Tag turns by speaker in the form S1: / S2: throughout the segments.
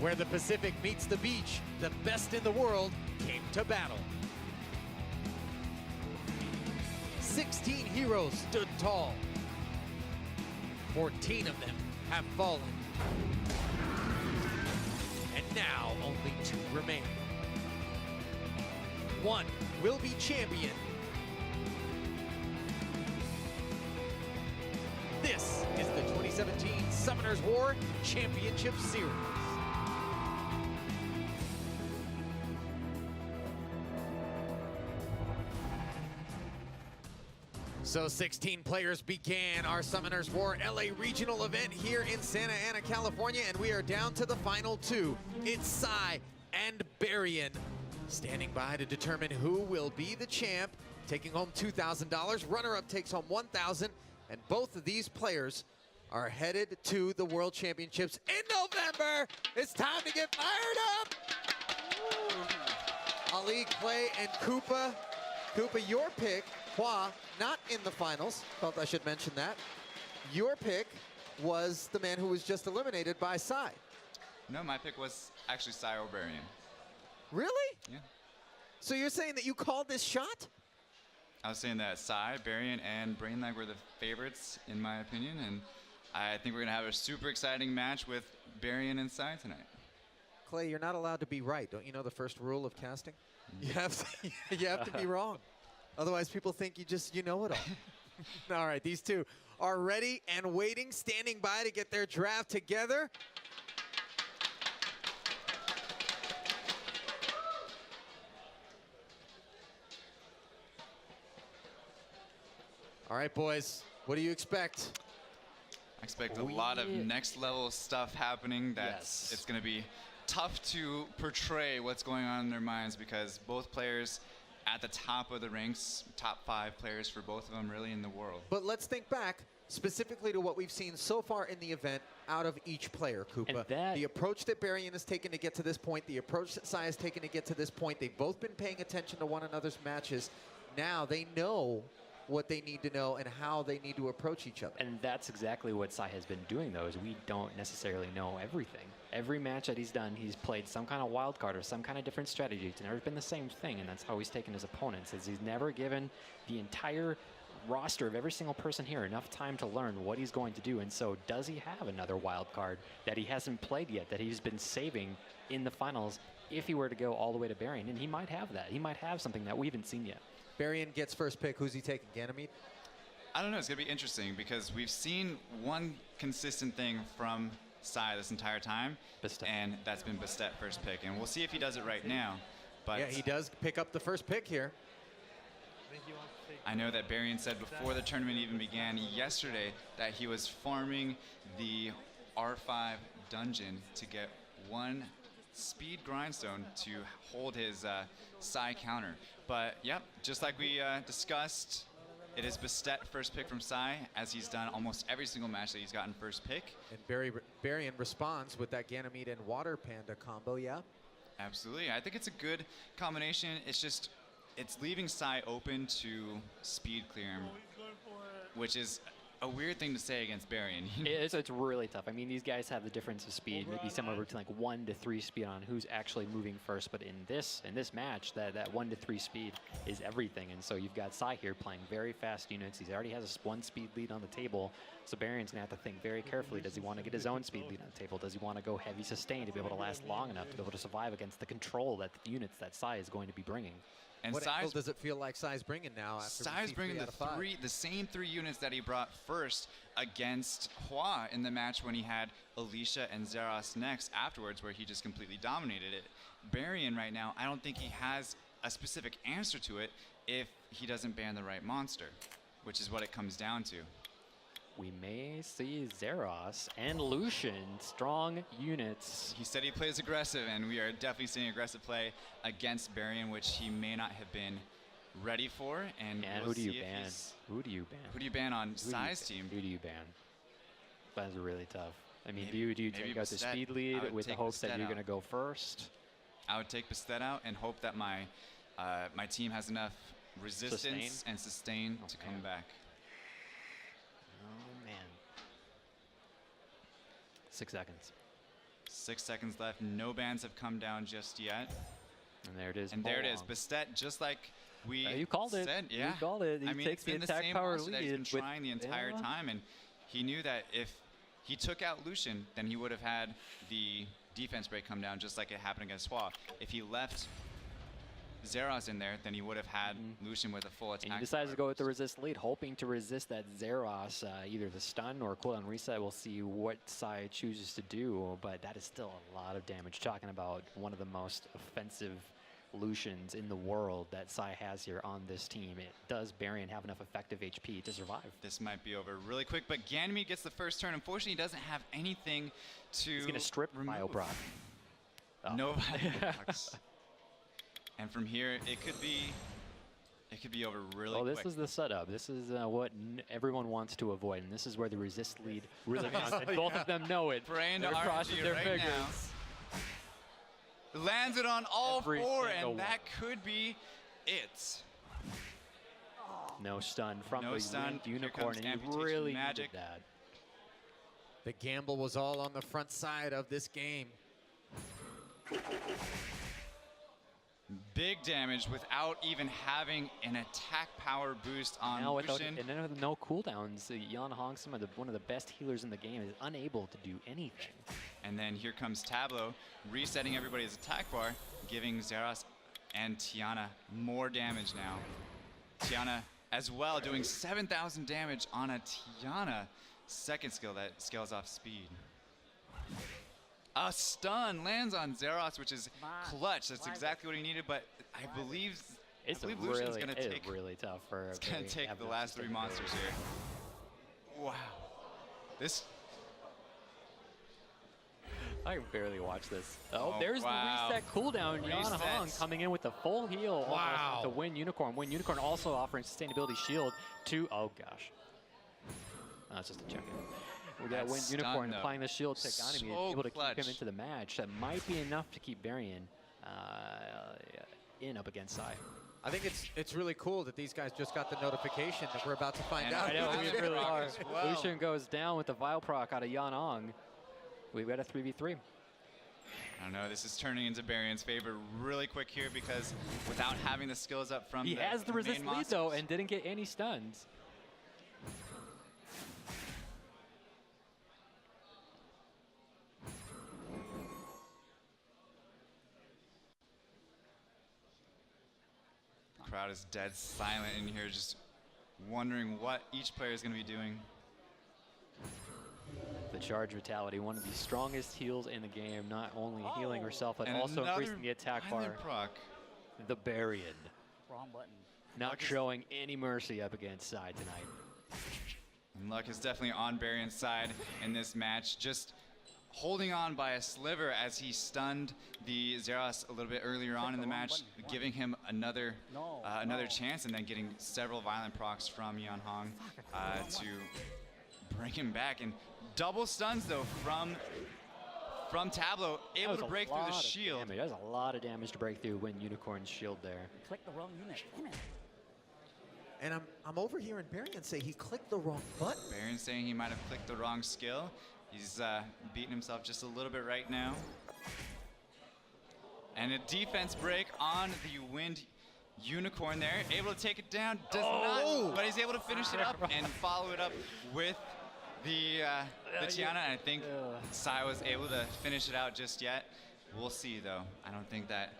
S1: Where the Pacific meets the beach, the best in the world came to battle. 16 heroes stood tall. 14 of them have fallen. And now only 2 remain. One will be champion. This is the 2017 Summoners War Championship Series. So 16 players began our Summoners War LA regional event here in Santa Ana, California, and we are down to the final 2. It's Sai and Barion standing by to determine who will be the champ, taking home $2,000. Runner-up takes home $1,000, and both of these players are headed to the World Championships in November. It's time to get fired up. Ali, Clay, and Koopa. Koopa, your pick, Hua, not in the finals. Felt I should mention that. Your pick was the man who was just eliminated by Sai.
S2: No, my pick was actually Sai or Barion.
S1: Really?
S2: Yeah.
S1: So you're saying that you called this shot?
S2: I was saying that Sai, Barion, and Brainlag were the favorites, in my opinion, and I think we're going to have a super exciting match with Barion and Sai tonight.
S1: Clay, you're not allowed to be right. Don't you know the first rule of casting? You have to be wrong. Otherwise, people think you know it all. All right, these two are ready and waiting, standing by to get their draft together. All right, boys, what do you expect?
S2: I expect a lot of next level stuff happening. It's going to be tough to portray what's going on in their minds because both players at the top of the ranks, top 5 players for both of them really in the world.
S1: But let's think back specifically to what we've seen so far in the event out of each player, Koopa. The approach that Barion has taken to get to this point, the approach that Sai has taken to get to this point, they've both been paying attention to one another's matches. Now they know what they need to know and how they need to approach each other.
S3: And that's exactly what Sai has been doing, though, is we don't necessarily know everything. Every match that he's done, he's played some kind of wild card or some kind of different strategy. It's never been the same thing, and that's how he's taken his opponents, is he's never given the entire roster of every single person here enough time to learn what he's going to do. And so does he have another wild card that he hasn't played yet, that he's been saving in the finals if he were to go all the way to Barion? And he might have that. He might have something that we haven't seen yet.
S1: Barion gets first pick. Who's he taking? Ganymede?
S2: I don't know. It's going to be interesting because we've seen one consistent thing from Sai this entire time, and that's been Bastet first pick. And we'll see if he does it right now. But
S1: yeah, he does pick up the first pick here.
S2: I know that Barion said before the tournament even began yesterday that he was farming the R5 dungeon to get 1 speed grindstone to hold his Sai counter. But yep, just like we discussed, it is Bastet first pick from Sai, as he's done almost every single match that he's gotten first pick.
S1: And Barion responds with that Ganymede and Water Panda combo, yeah?
S2: Absolutely. I think it's a good combination. It's just, it's leaving Sai open to speed clear him, which is a weird thing to say against Barion.
S3: It's really tough. I mean, these guys have the difference of speed, maybe somewhere between like 1 to 3 speed on who's actually moving first. But in this match, that 1 to 3 speed is everything. And so you've got Sai here playing very fast units. He already has a 1 speed lead on the table. So Barion's gonna have to think very carefully. Does he want to get his own speed lead on the table? Does he want to go heavy sustain to be able to last long enough to be able to survive against the control that the units that Sai is going to be bringing?
S1: And what angle does it feel like Sai's bringing now? After
S2: Sai's bringing the same 3 units that he brought first against Hua in the match when he had Alicia and Zeros next afterwards, where he just completely dominated it. Barion right now, I don't think he has a specific answer to it if he doesn't ban the right monster, which is what it comes down to.
S3: We may see Zeros and Lucian, strong units.
S2: He said he plays aggressive, and we are definitely seeing aggressive play against Barion, which he may not have been ready for. And we'll
S3: who do you ban? Who do you ban?
S2: Who do you ban on Sai's team?
S3: Who do you ban? That's really tough. I mean, do you take out the speed lead with the hopes that you're going to go first?
S2: I would take Bastet out and hope that my my team has enough resistance and sustain to come back.
S3: Oh, man. 6 seconds.
S2: 6 seconds left. No bans have come down just yet.
S3: And there it is.
S2: And there it is. Bastet, just like we
S3: you called
S2: said,
S3: it.
S2: yeah.
S3: You called it. He
S2: I mean,
S3: takes the attack power lead.
S2: He's been trying the entire time, and he knew that if he took out Lucian, then he would have had the defense break come down just like it happened against Hua. If he left Zeros in there, then he would have had Lucian with a full attack.
S3: And he decides to go with the resist lead, hoping to resist that Zeros, either the stun or cooldown reset. We'll see what Sai chooses to do, but that is still a lot of damage. Talking about one of the most offensive Lucians in the world that Sai has here on this team. Does Barion have enough effective HP to survive?
S2: This might be over really quick, but Ganymede gets the first turn. Unfortunately, he doesn't have anything to
S3: He's going to strip Bioproc.
S2: Oh. No Bioprocs. And from here, it could be over really quick.
S3: This is the setup. This is what everyone wants to avoid, and this is where the resist lead really counts. And both of them know it.
S2: They're crossing their fingers. Lands it on all four, and that could be it.
S3: No stun from the
S2: stun.
S3: Unicorn, and he really needed that.
S1: The gamble was all on the front side of this game.
S2: Big damage without even having an attack power boost on Lucian.
S3: And then with no cooldowns, Yan Hong, one of the best healers in the game, is unable to do anything.
S2: And then here comes Tableau, resetting everybody's attack bar, giving Zeros and Tiana more damage now. Tiana as well, doing 7,000 damage on a Tiana second skill that scales off speed. A stun lands on Zeros, which is clutch. That's exactly what he needed, but I believe Lucian's going to take
S3: really tough for.
S2: It's going to take the last 3 monsters here. Wow. This.
S3: I can barely watch this. Oh, there's the reset cooldown. Yan Hong coming in with the full heal to win Unicorn. Win Unicorn also offering sustainability shield to, oh gosh. That's just a check-in. We got Win Unicorn applying the shield to Ganymede, able to keep him into the match. That might be enough to keep Barion in up against Sai.
S1: I think it's really cool that these guys just got the notification that we're about to find out.
S3: I know, we really are. Lucian goes down with the Vile proc out of Yan Hong. We've got a 3v3.
S2: I don't know, this is turning into Barion's favor really quick here because without having the skills up from
S3: he has the resist lead though and didn't get any stuns.
S2: Crowd is dead silent in here, just wondering what each player is going to be doing.
S3: The Charge Vitality, one of the strongest heals in the game, not only healing herself, but also increasing the attack bar. The Barion.
S4: Wrong button.
S3: Not showing any mercy up against Sai tonight.
S2: And luck is definitely on Barion's side in this match. Just holding on by a sliver as he stunned the Zeros a little bit earlier on in the match, giving him another chance, and then getting several violent procs from Yan Hong to bring him back. And double stuns though from Tableau, able to break through the shield.
S3: That was a lot of damage to break through Win Unicorn's shield there.
S4: Click the wrong unit. Damn it.
S1: And I'm over here and Barion say he clicked the wrong button.
S2: Barion's saying he might have clicked the wrong skill. He's beating himself just a little bit right now. And a defense break on the Wind Unicorn there. Able to take it down, does not, but he's able to finish it up and follow it up with the Tiana. And I think Sai was able to finish it out just yet. We'll see though. I don't think that.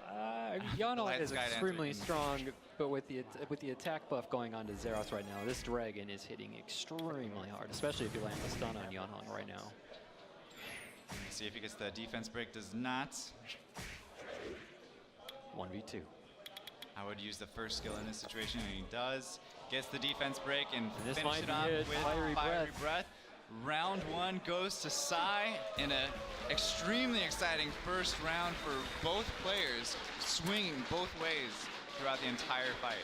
S3: Yan Hong is extremely strong, but with the attack buff going on to Zeros right now, this Dragon is hitting extremely hard, especially if you land a stun on Yan Hong right now.
S2: Let's see if he gets the defense break. Does not.
S3: 1v2.
S2: I would use the first skill in this situation, and he does. Gets the defense break and finish it off
S3: with
S2: Fiery Breath. Round 1 goes to Sai in an extremely exciting first round for both players, swinging both ways throughout the entire fight.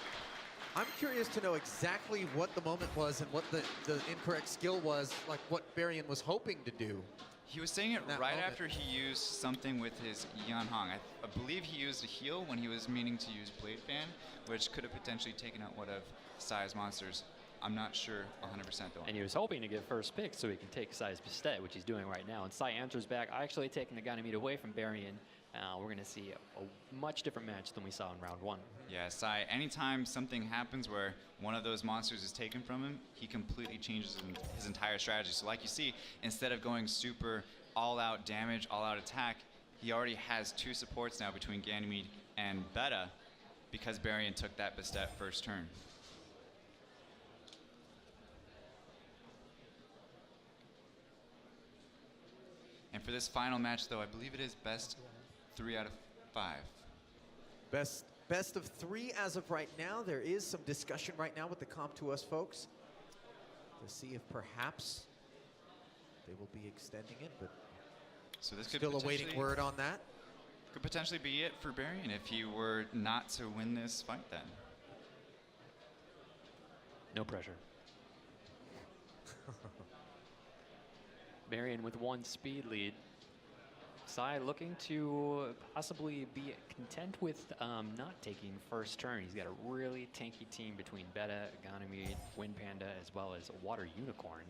S1: I'm curious to know exactly what the moment was and what the incorrect skill was, like what Barion was hoping to do.
S2: He was saying it right after he used something with his Yan Hong. I believe he used a heal when he was meaning to use Blade Fan, which could have potentially taken out one of Sai's monsters. I'm not sure 100% though.
S3: And he was hoping to get first pick so he can take Sai's Bastet, which he's doing right now. And Sai answers back, actually taking the Ganymede away from Barion. We're going to see a much different match than we saw in round 1.
S2: Yeah, Sai, anytime something happens where one of those monsters is taken from him, he completely changes his entire strategy. So like you see, instead of going super all-out damage, all-out attack, he already has 2 supports now between Ganymede and Beta because Barion took that Bastet first turn. And for this final match, though, I believe it is best 3 out of 5.
S1: Best of 3 as of right now. There is some discussion right now with the comp to us folks to see if perhaps they will be extending it, but
S2: so this could
S1: still awaiting word on that.
S2: Could potentially be it for Barion if he were not to win this fight then.
S3: No pressure. Barion with 1 speed lead. Sai looking to possibly be content with not taking first turn. He's got a really tanky team between Beta, Ganymede, Wind Panda, as well as Water Unicorn.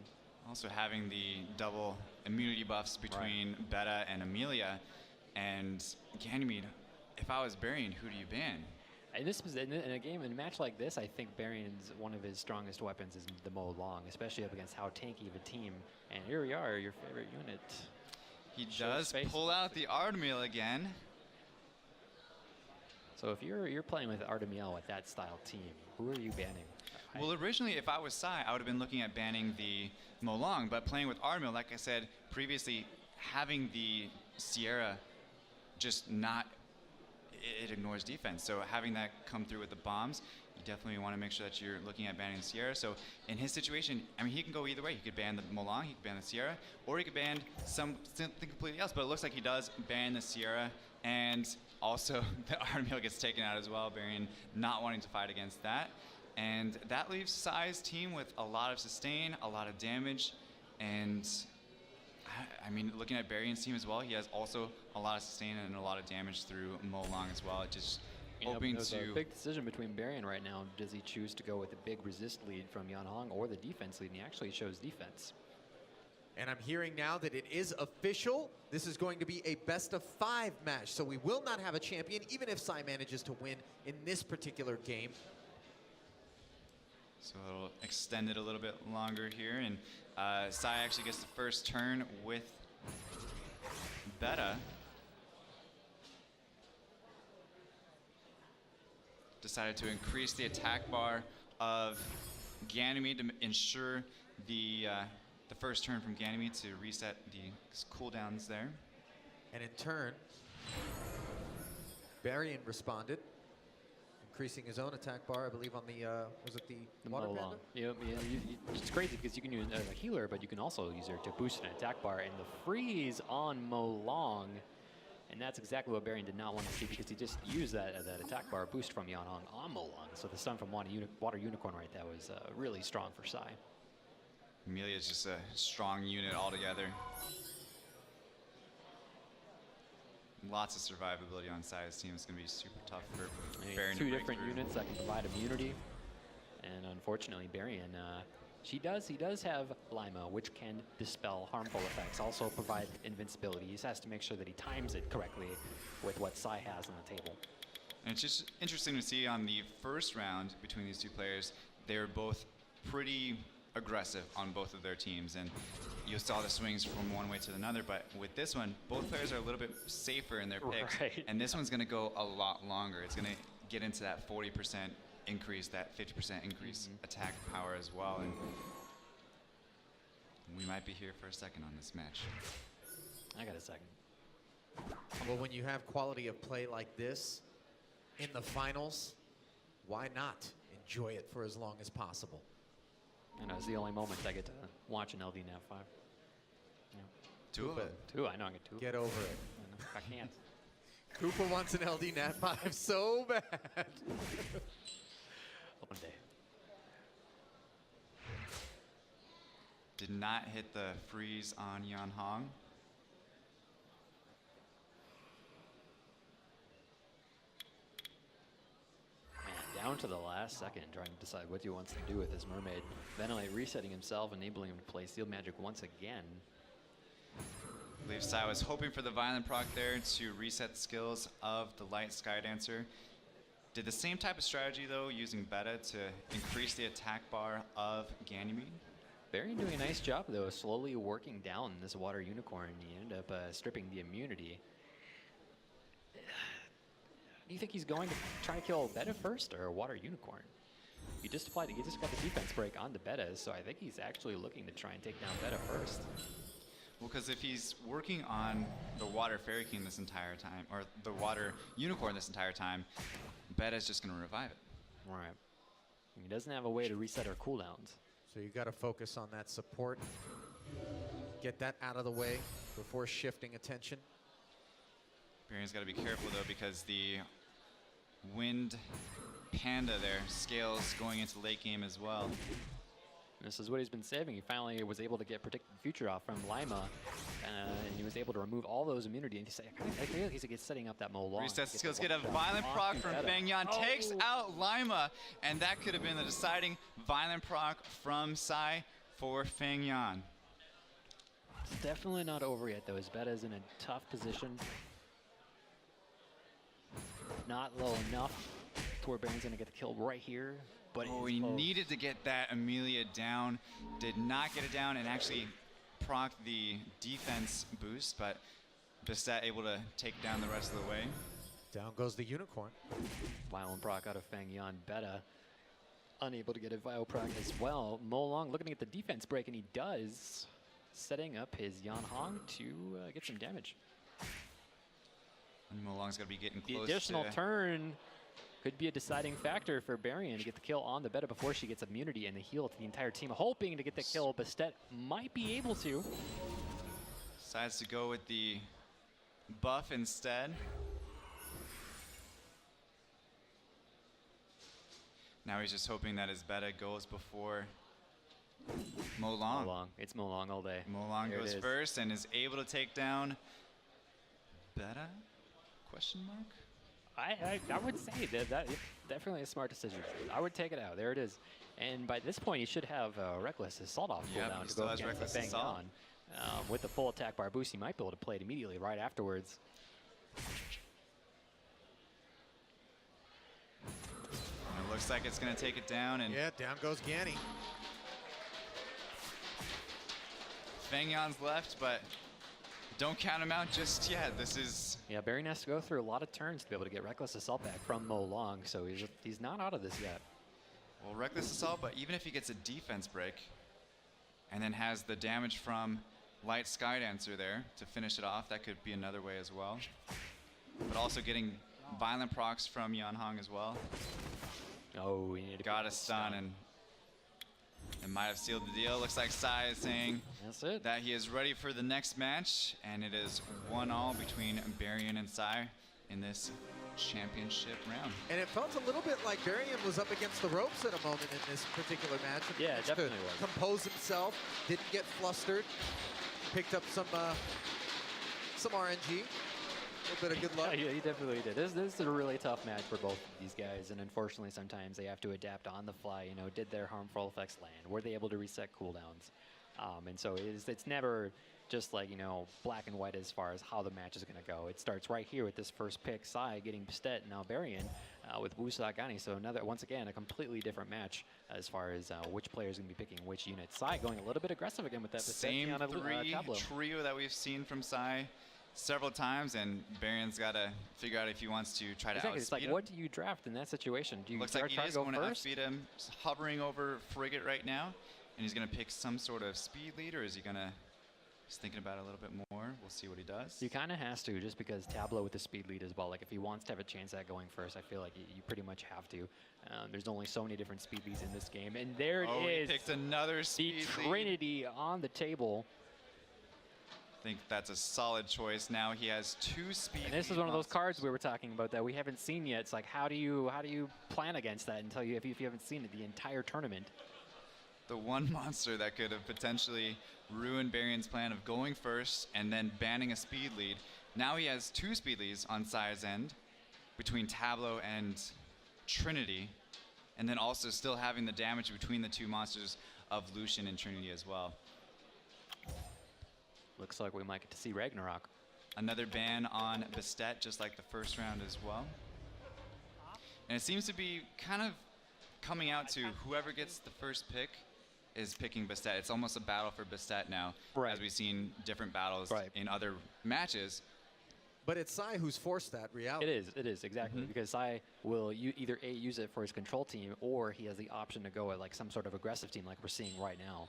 S2: Also having the double immunity buffs between Beta and Amelia. And Ganymede, if I was Barion, who do you ban?
S3: In a match like this, I think Barion's one of his strongest weapons is the Mo Long, especially up against how tanky of a team. And here we are, your favorite unit.
S2: He does pull out the Artemiel again.
S3: So if you're playing with Artemiel with that style team, who are you banning?
S2: Well, originally, if I was Sai, I would have been looking at banning the Mo Long, but playing with Artemiel, like I said previously, having the Sierra just not, it ignores defense. So having that come through with the bombs, you definitely want to make sure that you're looking at banning the Sierra. So in his situation, I mean, he can go either way. He could ban the Mo Long, he could ban the Sierra, or he could ban something completely else. But it looks like he does ban the Sierra, and also the Artemiel gets taken out as well, Barion not wanting to fight against that. And that leaves Sai's team with a lot of sustain, a lot of damage, and I mean, looking at Barion's team as well, he has also a lot of sustain and a lot of damage through Mo Long as well. Just hoping to...
S3: a big decision between Barion right now. Does he choose to go with the big resist lead from Yan Hong or the defense lead? And he actually shows defense.
S1: And I'm hearing now that it is official. This is going to be a best of 5 match. So we will not have a champion, even if Sai manages to win in this particular game.
S2: So it'll extend it a little bit longer here. And Sai actually gets the first turn with Beta. Decided to increase the attack bar of Ganymede to ensure the first turn from Ganymede to reset the cooldowns there.
S1: And in turn, Barion responded, increasing his own attack bar, I believe, on the, was it the Water Panda?
S3: Yeah, it's crazy because you can use a healer, but you can also use her to boost an attack bar. And the freeze on Mo Long, and that's exactly what Barion did not want to see because he just used that attack bar boost from Yan Hong on Mo Long. So the stun from Water Unicorn right there was really strong for Sai.
S2: Amelia is just a strong unit altogether. Lots of survivability on Sai's team. It's going to be super tough for Barion.
S3: 2 different units that can provide immunity. And unfortunately, Barion, he does have Lima, which can dispel harmful effects, also provide invincibility. He just has to make sure that he times it correctly with what Sai has on the table.
S2: And it's just interesting to see on the first round between these 2 players, they were both pretty aggressive on both of their teams, and you saw the swings from one way to another. But with this one, both players are a little bit safer in their picks, and this one's going to go a lot longer. It's going to get into that 40% increase, that 50% increase attack power as well, and we might be here for a second on this match.
S3: I got a second.
S1: Well, when you have quality of play like this in the finals, why not enjoy it for as long as possible?
S3: And it's the only moment I get to watch an LD Nat 5. Yeah.
S2: 2 of them.
S3: 2, I know I get 2.
S1: Get over it.
S3: I can't.
S1: Koopa wants an LD Nat 5 so bad.
S3: One day.
S2: Did not hit the freeze on Yan Hong.
S3: Man, down to the last second, trying to decide what he wants to do with his mermaid. Ventilate resetting himself, enabling him to play Steel Magic once again.
S2: I believe Sai was hoping for the Violent proc there to reset the skills of the Light Sky Dancer. Did the same type of strategy though, using Beta to increase the attack bar of Ganymede.
S3: Barion doing a nice job though, slowly working down this Water Unicorn. He ended up stripping the immunity. Do you think he's going to try to kill Beta first or Water Unicorn? He just got the defense break on the Beta, so I think he's actually looking to try and take down Beta first.
S2: Well, because if he's working on the Water Fairy King this entire time, or the Water Unicorn this entire time, Beta's just going to revive it.
S3: Right. He doesn't have a way to reset our cooldowns.
S1: So you got to focus on that support. Get that out of the way before shifting attention.
S2: Barion's got to be careful though, because the Wind Panda there scales going into late game as well.
S3: This is what he's been saving. He finally was able to get Predicted Future off from Lima, and he was able to remove all those immunity. And I feel like he's setting up that Mo Long.
S2: Resets the skills, get a Violent proc from Feng Yan, takes out Lima, and that could have been the deciding Violent proc from Sai for Feng Yan.
S3: It's definitely not over yet though. His Beta is in a tough position. Not low enough to where Barion's gonna get the kill right here. But
S2: he needed to get that Amelia down, did not get it down, and actually proc the defense boost, but Bastet able to take down the rest of the way.
S1: Down goes the Unicorn.
S3: Violent proc out of Feng Yan. Beta unable to get a Vio proc as well. Mo Long looking at the defense break, and he does, setting up his Yan Hong to get some damage.
S2: And Mo Long's gonna be getting close.
S3: The additional turn could be a deciding factor for Barion to get the kill on the Beta before she gets immunity and the heal to the entire team, hoping to get the kill. Bastet might be able to.
S2: Decides to go with the buff instead. Now he's just hoping that his Beta goes before Mo Long.
S3: Mo Long. It's Mo Long all day.
S2: Mo Long goes first and is able to take down Beta? Question mark?
S3: I would say that is definitely a smart decision. I would take it out. There it is. And by this point, he should have Reckless Assault off cooldown to go against the Feng Yan. With the full attack bar boost, he might be able to play it immediately right afterwards.
S2: And it looks like it's going to take it down. And
S1: yeah, down goes Ganny.
S2: Feng Yan's left, but don't count him out just yet. This is...
S3: Yeah, Barion has to go through a lot of turns to be able to get Reckless Assault back from Mo Long, so he's not out of this yet.
S2: Well, Reckless Assault, but even if he gets a defense break and then has the damage from Light Sky Dancer there to finish it off, that could be another way as well. But also getting Violent procs from Yan Hong as well.
S3: Oh, we need to
S2: got a stun and might have sealed the deal. Looks like Sai is saying that he is ready for the next match, and it is 1-1 between Barion and Sai in this championship round.
S1: And it felt a little bit like Barion was up against the ropes at a moment in this particular match.
S3: Yeah, definitely was.
S1: Compose himself, didn't get flustered, picked up some RNG. A little bit of good luck.
S3: Yeah, he definitely did. This is a really tough match for both of these guys, and unfortunately sometimes they have to adapt on the fly. You know, did their harmful effects land? Were they able to reset cooldowns? And so it's never just like, you know, black and white as far as how the match is going to go. It starts right here with this first pick, Sai getting Bastet, now Barion with Wusagani. So once again, a completely different match as far as which player is going to be picking which unit. Sai going a little bit aggressive again with that
S2: same trio that we've seen from Sai several times, and Barion's got to figure out if he wants to try to outspeed
S3: It's like,
S2: him.
S3: what do you draft in that situation? Do you
S2: Looks
S3: try
S2: like he is
S3: to go
S2: going to
S3: first?
S2: outspeed him. He's hovering over Frigate right now, and he's going to pick some sort of speed lead, or is he going to... He's thinking about it a little bit more. We'll see what he does.
S3: He kind of has to, just because Tableau with the speed lead as well. Like, if he wants to have a chance at going first, I feel like you pretty much have to. There's only so many different speed leads in this game. And there it is.
S2: He picked another speed
S3: the
S2: lead.
S3: Trinity on the table.
S2: I think that's a solid choice. Now he has 2 speed
S3: And this is one of those cards we were talking about that we haven't seen yet. It's like, how do you plan against that until if you haven't seen it the entire tournament?
S2: The one monster that could have potentially ruined Barion's plan of going first and then banning a speed lead. Now he has 2 speed leads on Sai's end between Tableau and Trinity. and then also still having the damage between the two monsters of Lucian and Trinity as well.
S3: Looks like we might get to see Ragnarok.
S2: Another ban on Bastet, just like the first round as well. And it seems to be kind of coming out to whoever gets the first pick is picking Bastet. It's almost a battle for Bastet now, as we've seen different battles in other matches.
S1: But it's Sai who's forced that reality.
S3: It is, exactly. Because Sai will either A, use it for his control team, or he has the option to go at like some sort of aggressive team like we're seeing right now.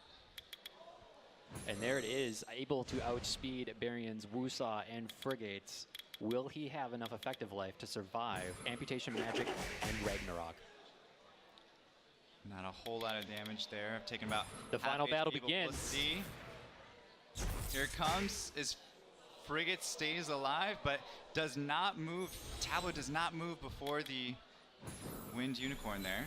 S3: And there it is, able to outspeed Barion's Wusa and Frigates. Will he have enough effective life to survive Amputation Magic and Ragnarok?
S2: Not a whole lot of damage there. I've taken about
S3: the final battle
S2: HP.
S3: begins.
S2: Let's see. Here it comes. Is Frigate stays alive, but does not move. Tableau does not move before the Wind Unicorn there.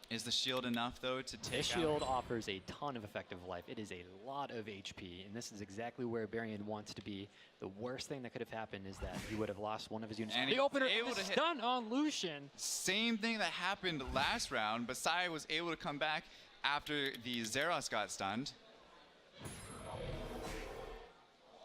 S2: Is the shield enough, though, to take
S3: This shield offers a ton of effective life. It is a lot of HP, and this is exactly where Barion wants to be. The worst thing that could have happened is that he would have lost one of his units.
S2: And
S3: the opener
S2: able to
S3: stun on Lucian.
S2: Same thing that happened last round, but Sai was able to come back after the Zeros got stunned.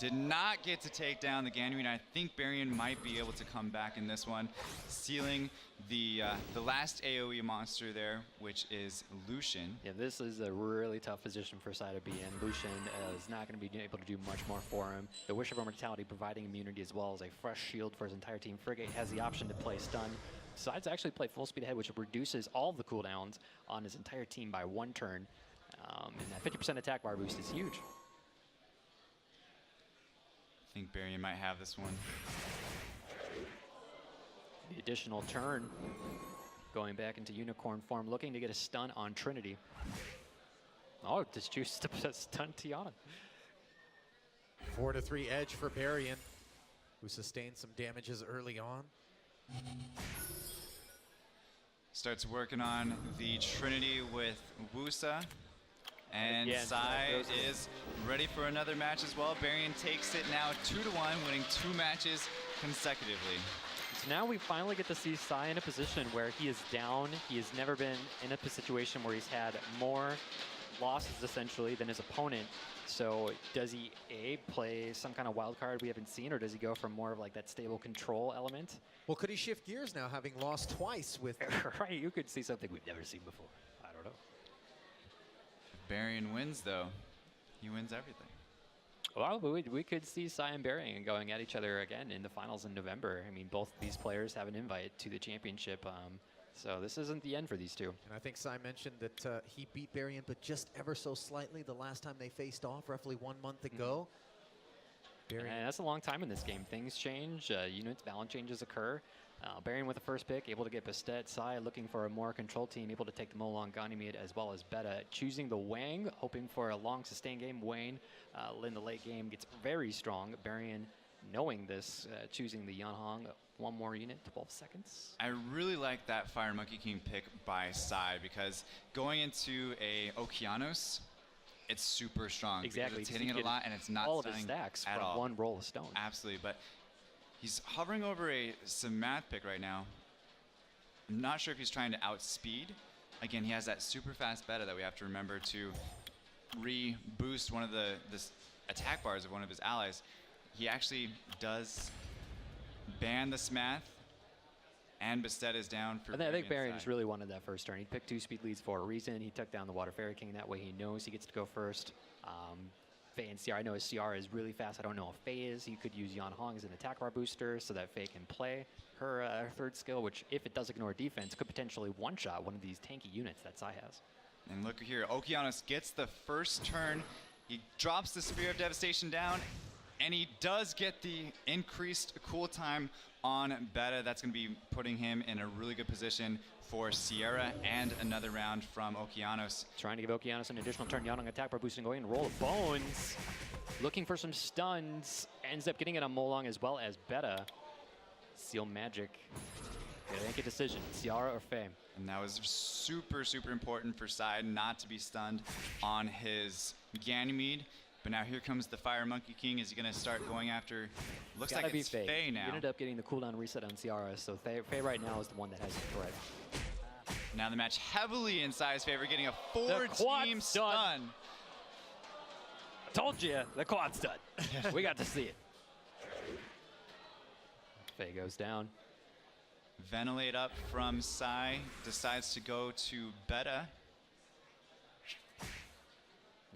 S2: Did not get to take down the Ganymede. I think Barion might be able to come back in this one, sealing the last AoE monster there, which is Lucian.
S3: Yeah, this is a really tough position for Sai to be in. Lucian is not going to be able to do much more for him. The Wish of Immortality providing immunity as well as a fresh shield for his entire team. Frigate has the option to play stun. Decides to actually play full speed ahead, which reduces all the cooldowns on his entire team by 1 turn. And that 50% attack bar boost is huge.
S2: I think Barion might have this one.
S3: The additional turn, going back into unicorn form, looking to get a stun on Trinity. Oh, just chooses to stun Tiana.
S1: 4-3 edge for Barion, who sustained some damages early on.
S2: Starts working on the Trinity with Wusa. And
S3: again,
S2: Sai is ready for another match as well. Barion takes it now 2-1, winning 2 matches consecutively.
S3: So now we finally get to see Sai in a position where he is down. He has never been in a situation where he's had more losses essentially than his opponent. So does he A, play some kind of wild card we haven't seen, or does he go for more of like that stable control element?
S1: Well, could he shift gears now, having lost twice with...
S3: Right, you could see something we've never seen before. I don't know.
S2: Barion wins, though. He wins everything.
S3: Well, we could see Sai and Barion going at each other again in the finals in November. I mean, both these players have an invite to the championship, so this isn't the end for these two.
S1: And I think Sai mentioned that he beat Barion, but just ever so slightly the last time they faced off, roughly 1 month ago.
S3: And that's a long time in this game. Things change, units, balance changes occur. Barion with the first pick, able to get Bastet. Sai looking for a more control team, able to take the Molong, Ganymede, as well as Beta. Choosing the Wang, hoping for a long sustained game. Wayne in the late game gets very strong. Barion knowing this, choosing the Yanhong. 1 more unit, 12 seconds.
S2: I really like that Fire Monkey King pick by Sai, because going into a Okeanos, it's super strong.
S3: Exactly.
S2: It's hitting it a lot, and it's not
S3: all of his
S2: stunning
S3: stacks
S2: at
S3: from
S2: all.
S3: 1 roll of stone.
S2: Absolutely, but he's hovering over some math pick right now. I'm not sure if he's trying to outspeed. Again, he has that super fast Beta that we have to remember to re-boost one of the attack bars of one of his allies. He actually does ban the Smath, and Bastet is down for
S3: I think Barion just really wanted that first turn. He picked 2 speed leads for a reason. He took down the Water Fairy King. That way he knows he gets to go first. Faye and CR, I know his CR is really fast. I don't know if Faye is. You could use Yan Hong as an attack bar booster so that Faye can play her third skill, which if it does ignore defense, could potentially one-shot one of these tanky units that Sai has.
S2: And look here, Okeanos gets the first turn. He drops the Spear of Devastation down, and he does get the increased cool time on Beta. That's going to be putting him in a really good position for Sierra and another round from Okeanos.
S3: Trying to give Okeanos an additional turn. Yanong attack bar boosting, going and roll of bones. Looking for some stuns. Ends up getting it on Molong as well as Beta. Seal Magic. Gotta make a decision, Ciara or Faye.
S2: And that was super, super important for Sai not to be stunned on his Ganymede. But now here comes the Fire Monkey King. Is he going to start going after? Looks like it's Faye now.
S3: He ended up getting the cooldown reset on Ciara, so Faye right now is the one that has the threat.
S2: Now the match heavily in Sai's favor, getting a 4-team stun.
S3: I told you, the quad stun. We got to see it. Faye goes down.
S2: Ventilate up from Sai, decides to go to Beta.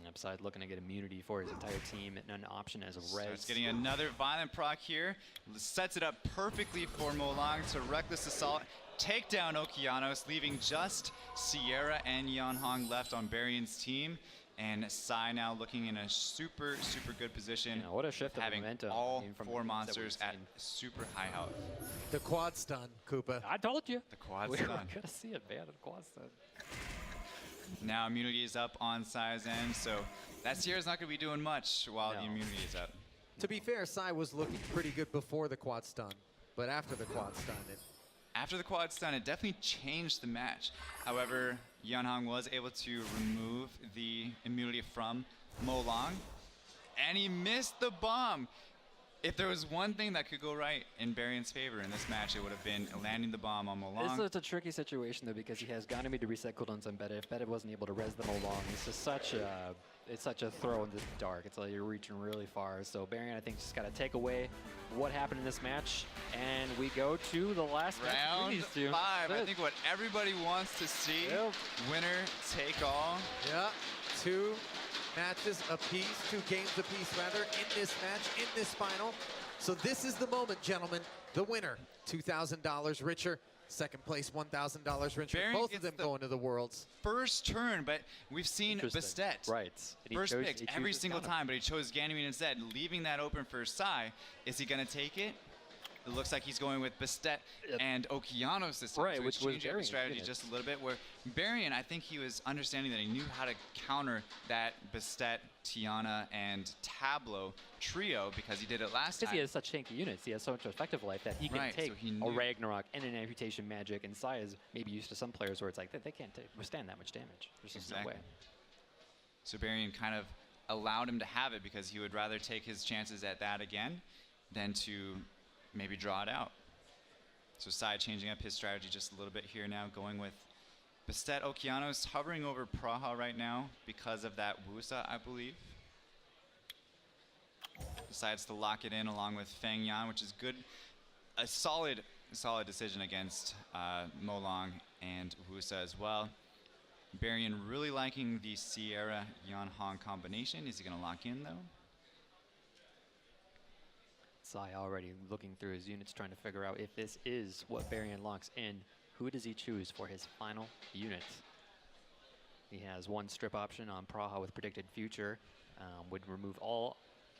S3: Upside looking to get immunity for his entire team and an option as a res.
S2: Starts getting another violent proc here. Sets it up perfectly for Molong to reckless assault. Take down Okeanos, leaving just Sierra and Yeonhong left on Barion's team. And Sai now looking in a super, super good position.
S3: What a shift of
S2: having
S3: momentum.
S2: all 4 monsters at super high health.
S1: The quad stun, Koopa.
S3: I told you.
S2: The quad
S3: We
S2: stun.
S3: were going to see it, man. The quad stun.
S2: Now immunity is up on Sai's end, so that Sierra's not going to be doing much while the immunity is up.
S1: To be fair, Sai was looking pretty good before the quad stun, but after the quad stun,
S2: After the quad stun, it definitely changed the match. However, Yeonhong was able to remove the immunity from Molong, and he missed the bomb. If there was one thing that could go right in Barion's favor in this match, it would have been landing the bomb on Molong.
S3: It's a tricky situation, though, because he has Ganymede to reset cooldowns on Beta. If Beta wasn't able to res them along, it's just such a throw in the dark. It's like you're reaching really far. So Barion, I think, just got to take away what happened in this match, and we go to the last
S2: round
S3: match between these two.
S2: 5. I think what everybody wants to see.
S3: Yep.
S2: Winner take all.
S1: yeah, 2 matches apiece, 2 games apiece rather, in this match, in this final. So this is the moment, gentlemen. The winner, $2,000 richer. Second place, $1,000 richer.
S2: Barion
S1: Both of
S2: gets
S1: them
S2: the
S1: going to the Worlds.
S2: First turn, but we've seen Bastet.
S3: Right. And
S2: First
S3: he
S2: pick every single time, but he chose Ganymede instead, leaving that open for Sai. Is he going to take it? It looks like he's going with Bastet and Okeanos this time.
S3: Right,
S2: so
S3: which
S2: he's
S3: was
S2: changing up his strategy just a little bit. Where Barion, I think he was understanding that he knew how to counter that Bastet, Tiana, and Tableau trio because he did it last time.
S3: Because he has such tanky units, he has so much effective life that he can take a Ragnarok and an amputation magic, and Sai is maybe used to some players where it's like they can't withstand that much damage. There's just no way.
S2: So Barion kind of allowed him to have it because he would rather take his chances at that again than to maybe draw it out. So Sai changing up his strategy just a little bit here now, going with Bastet. Okeanos hovering over Praha right now because of that Wusa, I believe. Decides to lock it in along with Feng Yan, which is good. A solid decision against Molong and Wusa as well. Barion really liking the Sierra Yeonhong combination. Is he going to lock in though?
S3: Sai already looking through his units, trying to figure out if this is what Barion locks in. Who does he choose for his final unit? He has 1 strip option on Praha with predicted future. Would remove all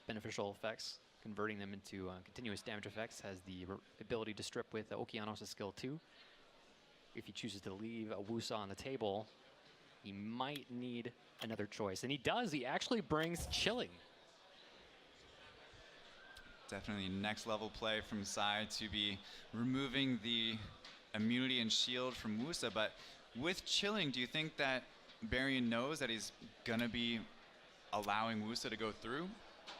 S3: beneficial effects, converting them into continuous damage effects. Has the ability to strip with Okeanos' skill 2. If he chooses to leave a Wusa on the table, he might need another choice. And he does. He actually brings Chilling.
S2: Definitely next level play from Sai to be removing the immunity and shield from Wusa. But with Chilling, do you think that Barion knows that he's going to be allowing Wusa to go through?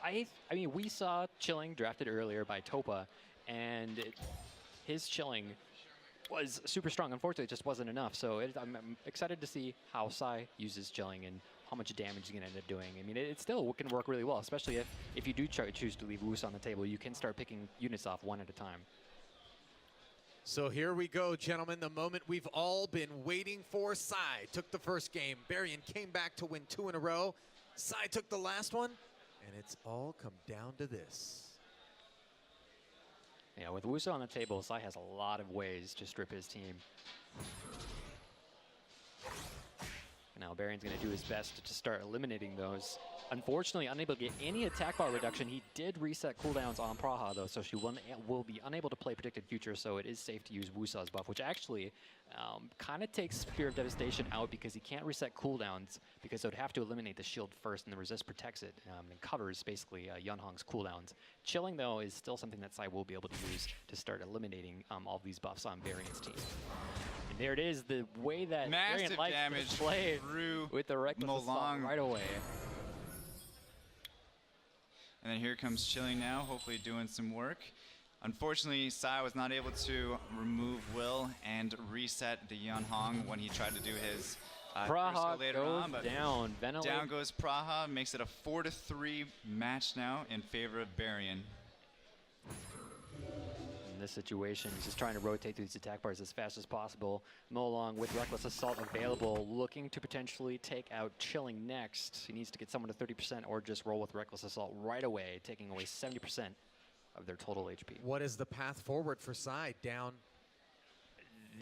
S3: I mean, we saw Chilling drafted earlier by Topa, and his Chilling was super strong. Unfortunately, it just wasn't enough. So I'm excited to see how Sai uses Chilling and how much damage he's going to end up doing. I mean, it still can work really well, especially if you do choose to leave Wusa on the table. You can start picking units off 1 at a time.
S1: So here we go, gentlemen, the moment we've all been waiting for. Sai took the first game. Barion came back to win 2 in a row. Sai took the last one, and it's all come down to this.
S3: Yeah, with Wusa on the table, Sai has a lot of ways to strip his team. Now Barion's going to do his best to start eliminating those. Unfortunately, unable to get any attack bar reduction. He did reset cooldowns on Praha, though, so she will be unable to play Predicted Future, so it is safe to use Wusa's buff, which actually kind of takes Spear of Devastation out because he can't reset cooldowns because it would have to eliminate the shield first, and the resist protects it and covers, basically, Yeonhong's cooldowns. Chilling, though, is still something that Sai will be able to use to start eliminating all of these buffs on Barion's team. And there it is, the way that
S2: massive
S3: Barion likes
S2: damage
S3: to play
S2: through
S3: with the reckless assault right away.
S2: And then here comes Chilling now, hopefully doing some work. Unfortunately, Sai was not able to remove Will and reset the Yeon Hong when he tried to do his
S3: Praha
S2: later
S3: goes
S2: on. But
S3: down.
S2: down goes Praha, makes it a 4-3 match now in favor of Barion.
S3: In this situation, he's just trying to rotate through these attack bars as fast as possible. Molong with Reckless Assault available, looking to potentially take out Chilling next. He needs to get someone to 30% or just roll with Reckless Assault right away, taking away 70% of their total HP.
S1: What is the path forward for Sai? Down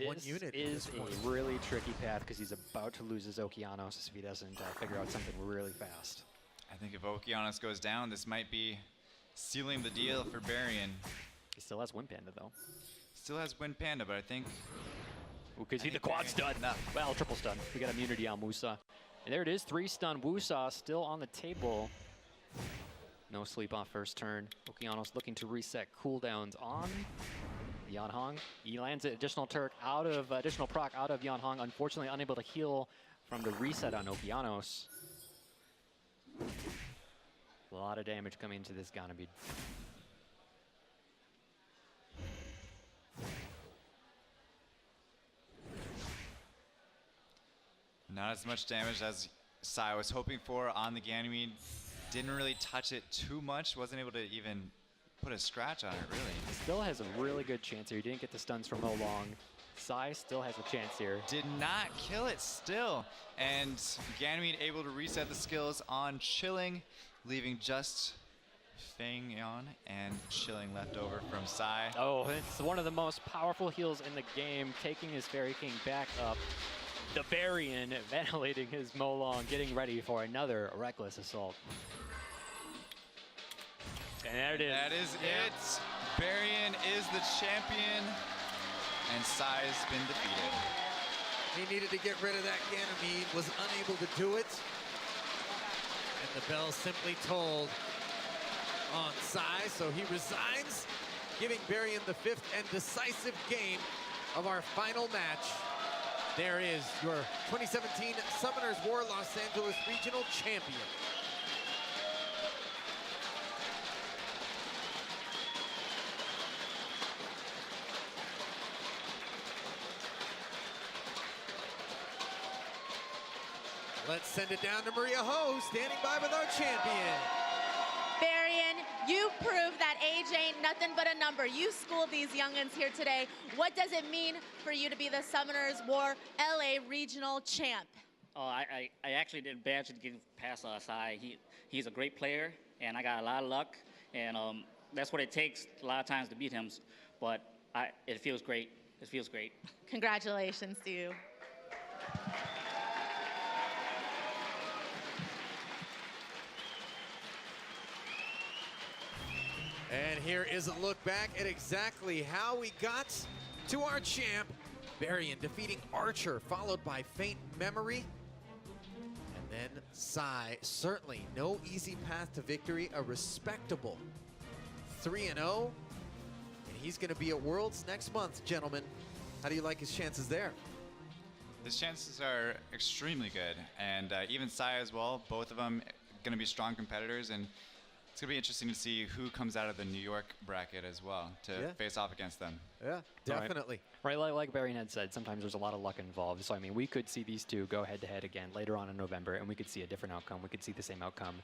S1: one unit.
S3: This is a really tricky path because he's about to lose his Okeanos if he doesn't figure out something really fast.
S2: I think if Okeanos goes down, this might be sealing the deal for Barion.
S3: He still has Wind Panda, though.
S2: Still has Wind Panda, but I think...
S3: Because he's the quad stun. Well, triple stun. We got immunity on Wusa. And there it is, 3 stun. Wusa still on the table. No sleep off first turn. Okeanos looking to reset cooldowns on Yeon Hong. He lands an additional Turk out of, additional proc out of Yeon Hong. Unfortunately, unable to heal from the reset on Okeanos. A lot of damage coming into this Ganymede.
S2: Not as much damage as Sai was hoping for on the Ganymede. Didn't really touch it too much. Wasn't able to even put a scratch on it, really.
S3: Still has a really good chance here. He didn't get the stuns from Molong. Sai still has a chance here.
S2: Did not kill it still. And Ganymede able to reset the skills on Chilling, leaving just Feng-yeon and Chilling left over from Sai.
S3: Oh, it's one of the most powerful heals in the game, taking his Fairy King back up. The Barion ventilating his Molong, getting ready for another Reckless Assault. And there it is.
S2: That is it. Barion is the champion, and Sai's been defeated.
S1: He needed to get rid of that Ganymede, was unable to do it. And the bell simply tolled on Sai, so he resigns, giving Barion the 5th and decisive game of our final match. There is your 2017 Summoners War Los Angeles Regional Champion. Let's send it down to Maria Ho, standing by with our champion.
S5: Barion, you proved that age ain't nothing but a number. You schooled these youngins here today. What does it mean for you to be the Summoners War LA Regional Champ?
S4: Oh, I actually did bad to get past Sai. He's a great player, and I got a lot of luck, and that's what it takes a lot of times to beat him. But it feels great. It feels great.
S5: Congratulations to you.
S1: And here is a look back at exactly how we got to our champ, Barion defeating Archer, followed by Faint Memory. And then Sai, certainly no easy path to victory, a respectable 3-0. And he's gonna be at Worlds next month, gentlemen. How do you like his chances there?
S2: His chances are extremely good, and even Sai as well. Both of them gonna be strong competitors, and it's going to be interesting to see who comes out of the New York bracket as well to face off against them.
S1: Yeah, definitely.
S3: Right, like Barion had said, sometimes there's a lot of luck involved. So, I mean, we could see these two go head-to-head again later on in November, and we could see a different outcome. We could see the same outcome.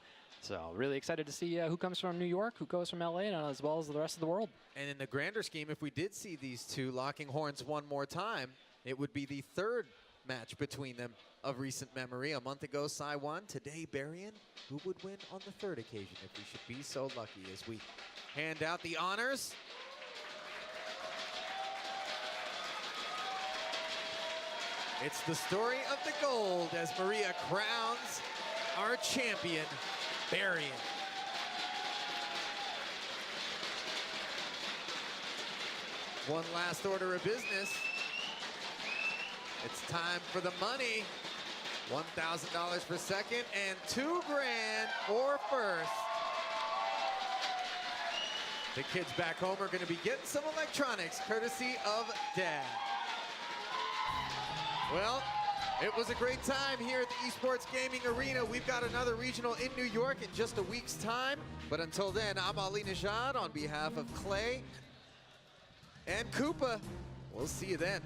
S3: So, really excited to see who comes from New York, who goes from LA, and as well as the rest of the world.
S1: And in the grander scheme, if we did see these two locking horns one more time, it would be the 3rd match between them of recent memory. A month ago, Sai won. Today, Barion. Who would win on the 3rd occasion if we should be so lucky as we hand out the honors? It's the story of the gold as Maria crowns our champion, Barion. One last order of business. It's time for the money. $1,000 for second and $2,000 for first. The kids back home are going to be getting some electronics courtesy of Dad. Well, it was a great time here at the Esports Gaming Arena. We've got another regional in New York in just a week's time. But until then, I'm Ali Najad on behalf of Clay and Koopa. We'll see you then.